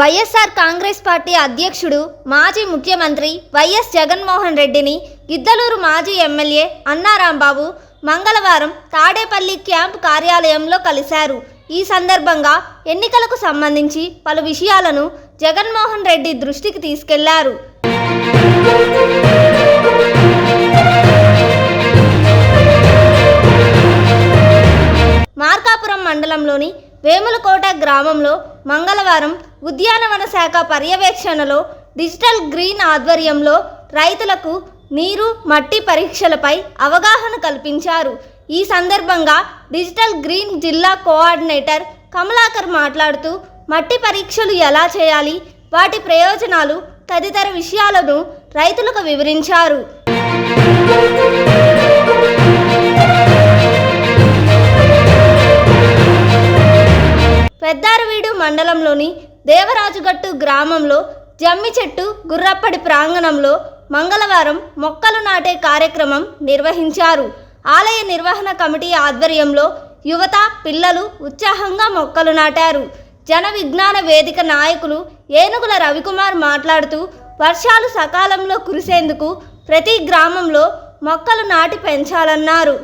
YSR Congress party అధ్యక్షుడు మాజీ ముఖ్యమంత్రి వైఎస్ జగన్మోహన్ రెడ్డిని గిద్దలూరు మాజీ ఎమ్మెల్యే అన్నా రాంబాబు మంగళవారం తాడేపల్లి క్యాంప్ కార్యాలయంలో కలిశారు. ఈ సందర్భంగా ఎన్నికలకు సంబంధించి పలు విషయాలను జగన్మోహన్ రెడ్డి దృష్టికి తీసుకెళ్లారు. మార్కాపురం మండలంలోని వేములకోట గ్రామంలో మంగళవారం ఉద్యానవన శాఖ పర్యవేక్షణలో డిజిటల్ గ్రీన్ ఆధ్వర్యంలో రైతులకు నీరు, మట్టి పరీక్షలపై అవగాహన కల్పించారు. ఈ సందర్భంగా డిజిటల్ గ్రీన్ జిల్లా కోఆర్డినేటర్ కమలాకర్ మాట్లాడుతూ మట్టి పరీక్షలు ఎలా చేయాలి, వాటి ప్రయోజనాలు తదితర విషయాలను రైతులకు వివరించారు. పెద్దారవీడు మండలంలోని దేవరాజుగట్టు గ్రామంలో జమ్మి చెట్టు గుర్రప్పడి ప్రాంగణంలో మంగళవారం మొక్కలు నాటే కార్యక్రమం నిర్వహించారు. ఆలయ నిర్వహణ కమిటీ ఆధ్వర్యంలో యువత, పిల్లలు ఉత్సాహంగా మొక్కలు నాటారు. జన విజ్ఞాన వేదిక నాయకులు ఏనుగుల రవికుమార్ మాట్లాడుతూ వర్షాలు సకాలంలో కురిసేందుకు ప్రతి గ్రామంలో మొక్కలు నాటి పెంచాలన్నారు.